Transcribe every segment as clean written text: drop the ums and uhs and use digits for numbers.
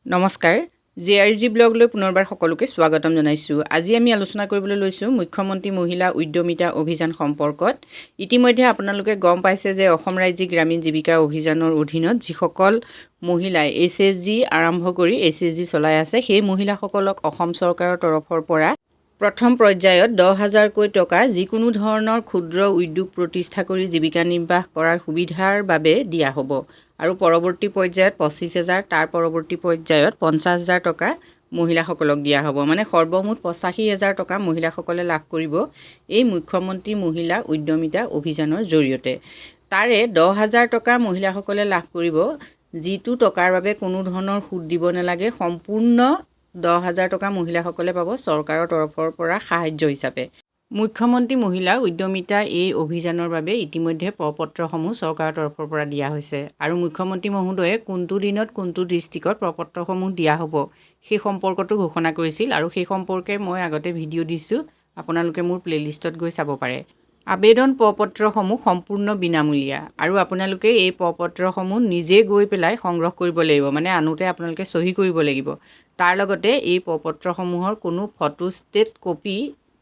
নমস্কাৰ জিআৰজি ব্লগলৈ পুনৰবাৰ সকলোকে স্বাগতম জনাইছোঁ। আজি আমি আলোচনা কৰিবলৈ লৈছোঁ মুখ্যমন্ত্ৰী মহিলা উদ্যমিতা অভিযান সম্পৰ্কত। ইতিমধ্যে আপোনালোকে গম পাইছে যে অসম ৰাজ্যিক গ্ৰামীণ জীৱিকা অভিযানৰ অধীনত যিসকল মহিলাই SSG আৰম্ভ কৰি SSG চলাই আছে সেই মহিলাসকলক অসম চৰকাৰৰ তৰফৰ পৰা প্ৰথম পৰ্যায়ত 10,000কৈ টকা যিকোনো ধৰণৰ ক্ষুদ্ৰ উদ্যোগ প্ৰতিষ্ঠা কৰি জীৱিকা নিৰ্বাহ কৰাৰ সুবিধাৰ বাবে দিয়া হ'ব আৰু পৰৱৰ্তী পৰ্যায়ত 25,000 তাৰ পৰৱৰ্তী পৰ্যায়ত 50,000 টকা মহিলাসকলক দিয়া হ'ব। মানে সৰ্বমুঠ 85,000 টকা মহিলাসকলে লাভ কৰিব এই মুখ্যমন্ত্ৰী মহিলা উদ্যমিতা অভিযানৰ জৰিয়তে। তাৰে 10,000 টকা মহিলাসকলে লাভ কৰিব, যিটো টকাৰ বাবে কোনো ধৰণৰ সুদ দিব নালাগে। সম্পূৰ্ণ 10,000 টকা মহিলাসকলে পাব চৰকাৰৰ তৰফৰ পৰা সাহায্য হিচাপে। মুখ্যমন্ত্ৰী মহিলা উদ্যমিতা এই অভিযানৰ বাবে ইতিমধ্যে প্ৰপত্ৰসমূহ চৰকাৰৰ তৰফৰ পৰা দিয়া হৈছে আৰু মুখ্যমন্ত্ৰী মহোদয়ে কোনটো দিনত কোনটো ডিষ্ট্ৰিক্টত প্ৰপত্ৰসমূহ দিয়া হ'ব সেই সম্পৰ্কতো ঘোষণা কৰিছিল আৰু সেই সম্পৰ্কে মই আগতে ভিডিঅ' দিছোঁ, আপোনালোকে মোৰ প্লেলিষ্টত গৈ চাব পাৰে। আবেদন প্ৰপত্ৰসমূহ সম্পূৰ্ণ বিনামূলীয়া আৰু আপোনালোকে এই প্ৰপত্ৰসমূহ নিজে গৈ পেলাই সংগ্ৰহ কৰিব লাগিব, মানে আনোতে আপোনালোকে চহী কৰিব লাগিব। তাৰ লগতে এই প্ৰপত্ৰসমূহৰ কোনো ফটোষ্টেট কপি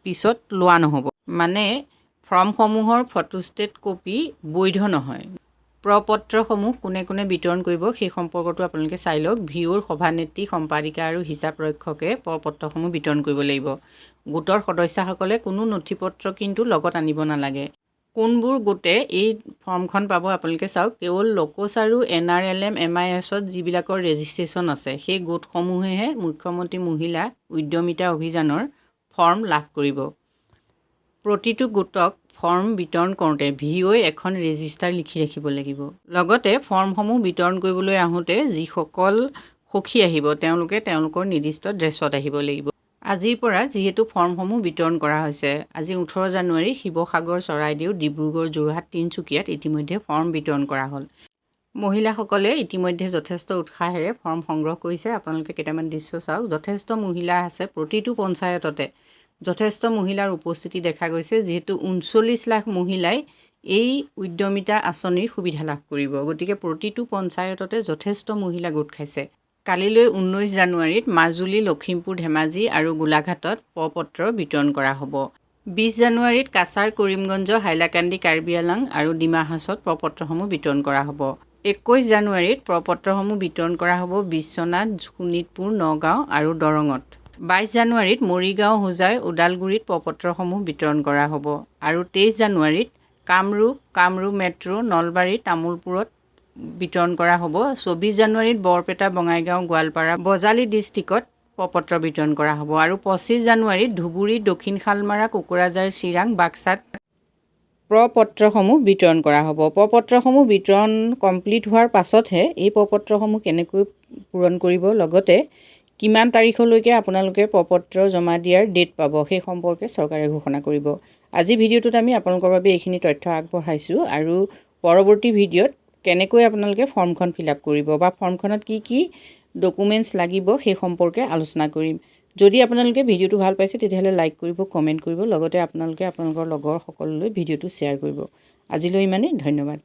পিছত লোৱা নহ'ব, মানে ফৰ্মসমূহৰ ফটোষ্টেট কপি বৈধ নহয়। প্ৰপত্ৰসমূহ কোনে কোনে বিতৰণ কৰিব সেই সম্পৰ্কতো আপোনালোকে চাই লওক। ভিঅ'ৰ সভানেত্ৰী, সম্পাদিকা আৰু হিচাপ ৰক্ষকে প্ৰপত্ৰসমূহ বিতৰণ কৰিব লাগিব। গোটৰ সদস্যসকলে কোনো নথিপত্ৰ কিন্তু লগত আনিব নালাগে। কোনবোৰ গোটে এই ফৰ্মখন পাব আপোনালোকে চাওক। কেৱল লোকচ আৰু NRLM MISত যিবিলাকৰ ৰেজিষ্ট্ৰেশ্যন আছে সেই গোটসমূহেহে মুখ্যমন্ত্ৰী মহিলা উদ্যমিতা অভিযানৰ ফৰ্ম লাভ কৰিব। প্ৰতিটো গোটক ফৰ্ম বিতৰণ কৰোঁতে ভিঅ'ই এখন ৰেজিষ্টাৰ লিখি ৰাখিব লাগিব। লগতে ফৰ্মসমূহ বিতৰণ কৰিবলৈ আহোঁতে যিসকল সখী আহিব তেওঁলোকে তেওঁলোকৰ নিৰ্দিষ্ট ড্ৰেছত আহিব লাগিব। আজিৰ পৰা যিহেতু ফৰ্মসমূহ বিতৰণ কৰা হৈছে, আজি 18 জানুৱাৰী শিৱসাগৰ, চৰাইদেউ, ডিব্ৰুগড়, যোৰহাট, তিনিচুকীয়াত ইতিমধ্যে ফৰ্ম বিতৰণ কৰা হ'ল। মহিলাসকলে ইতিমধ্যে যথেষ্ট উৎসাহেৰে ফৰ্ম সংগ্ৰহ কৰিছে। আপোনালোকে কেইটামান দৃশ্য চাওক। যথেষ্ট মহিলা আছে, প্ৰতিটো পঞ্চায়ততে যথেষ্ট মহিলাৰ উপস্থিতি দেখা গৈছে, যিহেতু 39 লাখ মহিলাই এই উদ্যমিতা আঁচনিৰ সুবিধা লাভ কৰিব। গতিকে প্ৰতিটো পঞ্চায়ততে যথেষ্ট মহিলা গোট খাইছে। কালিলৈ 19 জানুৱাৰীত মাজুলী, লখিমপুৰ, ধেমাজি আৰু গোলাঘাটত প্ৰপত্ৰ বিতৰণ কৰা হ'ব। 20 জানুৱাৰীত কাছাৰ, কৰিমগঞ্জ, হাইলাকান্দি, কাৰ্বি আংলং আৰু ডিমা হাছাওত প্ৰপত্ৰসমূহ বিতৰণ কৰা হ'ব। 21 জানুৱাৰীত প্ৰপত্ৰসমূহ বিতৰণ কৰা হ'ব বিশ্বনাথ, শোণিতপুৰ, নগাঁও আৰু দৰঙত। 22 জানুৱাৰীত মৰিগাঁও, হোজাই, ওদালগুৰিত প্ৰপত্ৰসমূহ বিতৰণ কৰা হ'ব আৰু 23 জানুৱাৰীত কামৰূপ মেট্ৰ', নলবাৰী, তামুলপুৰত বিতৰণ কৰা হ'ব। 24 জানুৱাৰীত বৰপেটা, বঙাইগাঁও, গোৱালপাৰা, বজালী ডিষ্ট্ৰিক্টত প্ৰপত্ৰ বিতৰণ কৰা হ'ব আৰু 25 জানুৱাৰীত ধুবুৰী, দক্ষিণ শালমাৰা, কোকৰাঝাৰ, চিৰাং, বাক্সাত প্ৰপত্ৰসমূহ বিতৰণ কৰা হ'ব। প্ৰপত্ৰসমূহ বিতৰণ কমপ্লিট হোৱাৰ পাছতহে এই প্ৰপত্ৰসমূহ কেনেকৈ পূৰণ কৰিব, লগতে কিমান তাৰিখলৈকে আপোনালোকে প্ৰপত্ৰ জমা দিয়াৰ ডেট পাব সেই সম্পৰ্কে চৰকাৰে ঘোষণা কৰিব। আজি ভিডিঅ'টোত আমি আপোনালোকৰ বাবে এইখিনি তথ্য আগবঢ়াইছোঁ আৰু পৰৱৰ্তী ভিডিঅ'ত কেনেকৈ আপোনালোকে ফৰ্মখন ফিল আপ কৰিব বা ফৰ্মখনত কি কি ডকুমেণ্টছ লাগিব সেই সম্পৰ্কে আলোচনা কৰিম। যদি আপোনালোকে ভিডিঅ'টো ভাল পাইছে তেতিয়াহ'লে লাইক কৰিব, কমেণ্ট কৰিব, লগতে আপোনালোকে আপোনালোকৰ লগৰ সকললৈ ভিডিঅ'টো শ্বেয়াৰ কৰিব। আজিলৈ ইমানেই, ধন্যবাদ।